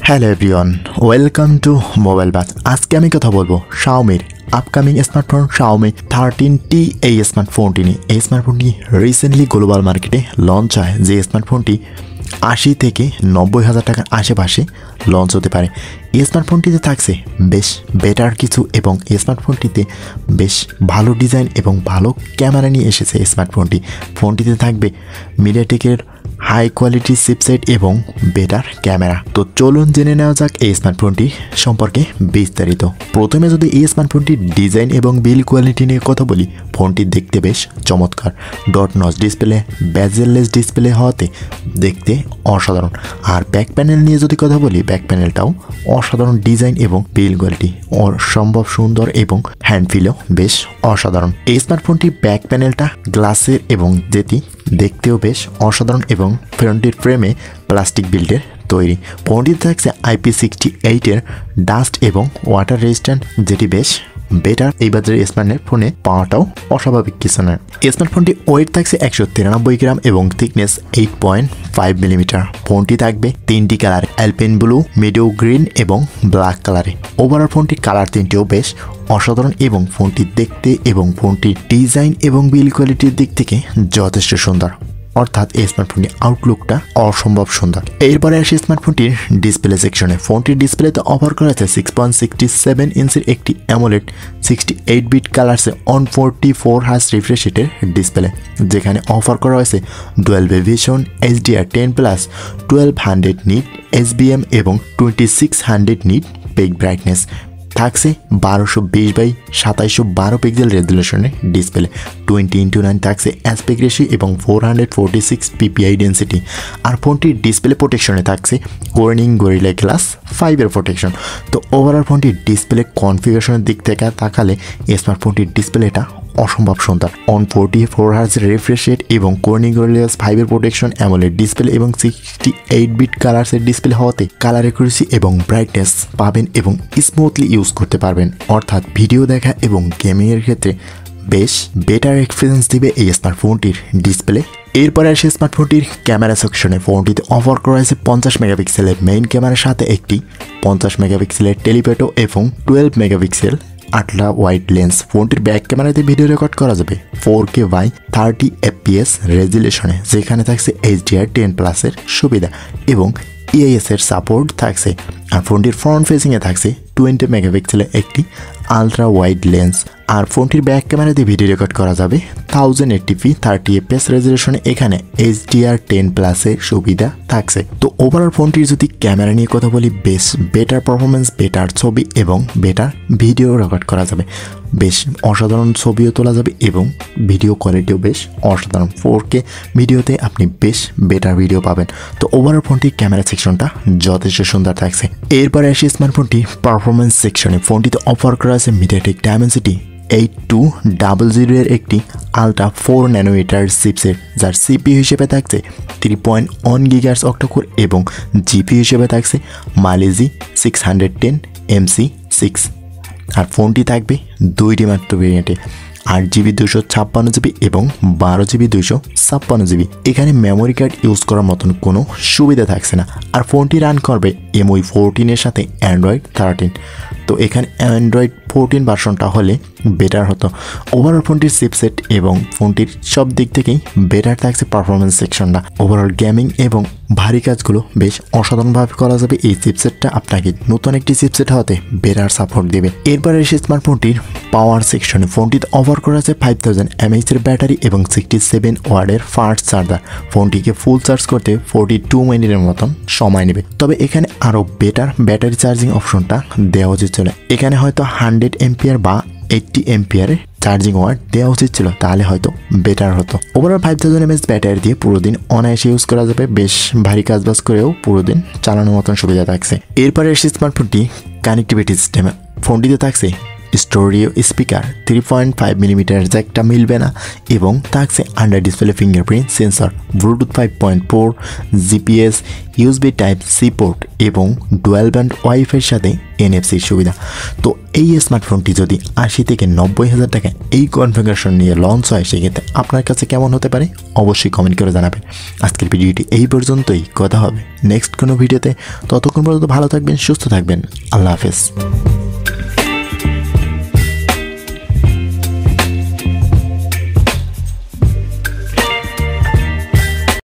Hello everyone, welcome to mobile বাজ। আজকে আমি কথা বলবো Xiaomiর আপকামিং স্মার্টফোন Xiaomi 13T এই স্মার্টফোনটি নিয়ে। এই স্মার্টফোনটি রিসেন্টলি গ্লোবাল মার্কেটে লঞ্চ হয়, যে স্মার্টফোনটি ৮০ থেকে ৯০,০০০ টাকার আশেপাশে লঞ্চ হতে পারে। এই স্মার্টফোনটিতে থাকছে বেশ বেটার কিছু, এবং এই স্মার্টফোনটিতে বেশ ভালো ডিজাইন এবং ভালো ক্যামেরা নিয়ে এসেছে। এই ফোনটিতে থাকবে মিডিয়াটেকের হাই কোয়ালিটি চিপসেট এবং বেটার ক্যামেরা। তো চলুন জেনে নেওয়া যাক এই স্মার্টফোনটি সম্পর্কে বিস্তারিত। প্রথমে যদি এই স্মার্টফোনটির ডিজাইন এবং বিল্ড কোয়ালিটি নিয়ে কথা বলি, ফোনটি দেখতে বেশ চমৎকার। Dot notch display, bezel-less display হওয়াতে দেখতে অসাধারণ। আর ব্যাক প্যানেল নিয়ে যদি কথা বলি, ব্যাক প্যানেলটাও অসাধারণ ডিজাইন এবং বিল্ড কোয়ালিটি অসম্ভব সুন্দর, এবং হ্যান্ড ফিলও বেশ অসাধারণ। এই স্মার্টফোনটির ব্যাক প্যানেলটা গ্লাসের এবং যেটি দেখতেও বেশ অসাধারণ, এবং ফ্রন্টের ফ্রেমে প্লাস্টিক বিল্ডের তৈরি। ফোনটিতে থাকছে IP68 এর ডাস্ট এবং ওয়াটার রেজিস্ট্যান্ট, যেটি বেশ বেটার। এই বাজারের স্মার্টফোনে পাওয়াটাও অস্বাভাবিক কিছু নয়। স্মার্টফোনটি ওয়েট থাকছে 193 গ্রাম এবং থিকনেস 8.5 মিলিমিটার। ফোনটি থাকবে তিনটি কালার, অ্যালপেন ব্লু, মিডিও গ্রিন এবং ব্ল্যাক কালারে। ওভারঅল ফোনটির কালার তিনটিও বেশ অসাধারণ, এবং ফোনটি দেখতে এবং ফোনটির ডিজাইন এবং বিল্ড কোয়ালিটির দিক থেকে যথেষ্ট সুন্দর। অর্থাৎ এই স্মার্টফোনটির আউটলুকটা অসম্ভব সুন্দর। এরপরে আসে স্মার্টফোনটির ডিসপ্লে সেকশনে। ফোনটির ডিসপ্লেতে অফার করা আছে 6.67 ইঞ্চির একটি অ্যামোলেড 68 বিট কালারসে 144 হার্জ রিফ্রেশ রেটের ডিসপ্লে, যেখানে অফার করা হয়েছে dual vision, HDR10+, 1200 NEET SBM এবং 2600 নিট পিক ব্রাইটনেস। থাকছে 1220x2712 পিক্সেল রেজুলেশনের ডিসপ্লে। 20:9 থাকছে অ্যাসপেক্ট রেশিও এবং 446 PPI ডেন্সিটি। আর ফোনটির ডিসপ্লে প্রোটেকশনে থাকছে কর্নিং গরিলা গ্লাস 5 এর প্রোটেকশন। তো ওভারঅল ফোনটির ডিসপ্লে কনফিগারেশনের দিক থেকে তাকালে স্মার্টফোনটির ডিসপ্লেটা অসম্ভব সুন্দর। 144 হার্জ রিফ্রেশ রেট এবং কর্নিং গরিলা গ্লাস 5 এর প্রোটেকশন, অ্যামোলেড ডিসপ্লে এবং 68 বিট কালারসের ডিসপ্লে হওয়াতে কালার অ্যাকুরেসি এবং ব্রাইটনেস পাবেন এবং স্মুথলি ইউজ করতে পারবেন। অর্থাৎ ভিডিও দেখা এবং গেমিংয়ের ক্ষেত্রে বেশ বেটার এক্সপিরিয়েন্স দিবে এই স্মার্টফোনটির ডিসপ্লে। এরপরে আসে স্মার্টফোনটির ক্যামেরা সেকশনে। ফোনটিতে অফার করা হয়েছে 50 মেগাপিক্সেলের মেইন ক্যামেরার সাথে একটি 50 মেগাপিক্সেলের টেলিফটো এবং 12 মেগাপিক্সেল আল্ট্রা ওয়াইড লেন্স। ফোনটির ব্যাক ক্যামেরাতে ভিডিও রেকর্ড করা যাবে 4K বাই 30 FPS রেজুলেশনে, যেখানে থাকছে HDR10+ এর সুবিধা এবং EIS এর সাপোর্ট থাকছে। আর ফোনটির ফ্রন্ট ফেসিংয়ে থাকছে 20 মেগাপিক্সেলের একটি আলট্রা ওয়াইড লেন্স। আর ফোনটির ব্যাক ক্যামেরা দিয়ে ভিডিও রেকর্ড করা যাবে 1080p 30 FPS রেজুলেশনে, এখানে HDR10+ এর সুবিধা থাকছে। তো ওভারঅল ফোনটির যদি ক্যামেরা নিয়ে কথা বলি, বেশ বেটার পারফরমেন্স, বেটার ছবি এবং বেটার ভিডিও রেকর্ড করা যাবে। বেশ অসাধারণ ছবিও তোলা যাবে এবং ভিডিও কোয়ালিটিও বেশ অসাধারণ। 4K ভিডিওতে আপনি বেশ বেটার ভিডিও পাবেন। তো ওভারঅল ফোনটির ক্যামেরা সেকশনটা যথেষ্ট সুন্দর থাকছে। এরপরে আসি স্মার্টফোনটি পারফরমেন্স সেকশনে। ফোনটিতে অফার করা আছে মিডিয়াটেক ডায়মেনসিটি 8200 এর একটি আলট্রা 4 ন্যানোমিটার চিপসেট, যার CPU হিসেবে থাকছে 3.1 GHz অক্টাকোর এবং GPU হিসেবে থাকছে মাইলেজি 610 MC6। আর ফোনটি থাকবে দুইটি মাত্র ভেরিয়েন্টে, 8GB 256GB এবং 12GB 256GB। এখানে মেমোরি কার্ড ইউজ করার মতন কোনো সুবিধা থাকছে না। আর ফোনটি রান করবে MI 14 এর সাথে Android 13। তো এখানে Android 14 ভার্সনটা হলে বেটার হতো। ওভারঅল ফোনটির চিপসেট এবং ফোনটির সব দিক থেকেই বেটার থাকছে পারফরমেন্স সেকশনটা। ওভারঅল গেমিং এবং ভারী কাজগুলো বেশ অসাধারণভাবে করা যাবে। এই চিপসেটটা আপনাকে নতুন একটি চিপসেট হতে বেটার সাপোর্ট দেবে। এরপরে এসে স্মার্টফোনটির পাওয়ার সেকশনে। ফোনটিতে অফার করা আছে 5000 mAh এর ব্যাটারি এবং 67 ওয়াটের ফাস্ট চার্জার। ফোনটিকে ফুল চার্জ করতে 42 মিনিটের মতন সময় নেবে। তবে এখানে আরও বেটার ব্যাটারি চার্জিং অপশনটা দেওয়া উচিত ছিল। এখানে হয়তো 100 এম্পিয়ার বা 80 এম্পিয়ারের চার্জিং ওয়াট দেওয়া উচিত ছিল, তাহলে হয়তো বেটার হতো। ওভারঅল 5000 mAh ব্যাটারি দিয়ে পুরো দিন অনায়াসে ইউজ করা যাবে। বেশ ভারী কাজবাজ করেও পুরো দিন চালানোর মতন সুবিধা থাকছে। এরপরে এসে স্মার্টফোনটি কানেক্টিভিটি সিস্টেমে। ফোনটিতে থাকছে স্টোরিও স্পিকার 3.5 মিলিমিটার জ্যাকটা মিলবে না এবং থাকছে under display fingerprint sensor, bluetooth 5.4, GPS, USB type C port এবং ডুয়াল ব্যান্ড ওয়াইফাইয়ের সাথে এনএফসির সুবিধা। তো এই স্মার্টফোনটি যদি 80 থেকে 90,000 টাকা এই কনফিগারেশন নিয়ে লঞ্চ হয় সেক্ষেত্রে আপনার কাছে কেমন হতে পারে অবশ্যই কমেন্ট করে জানাবেন। আজকের ভিডিওটি এই পর্যন্তই, কথা হবে নেক্সট কোনো ভিডিওতে। ততক্ষণ পর্যন্ত ভালো থাকবেন, সুস্থ থাকবেন, আল্লাহ হাফেজ।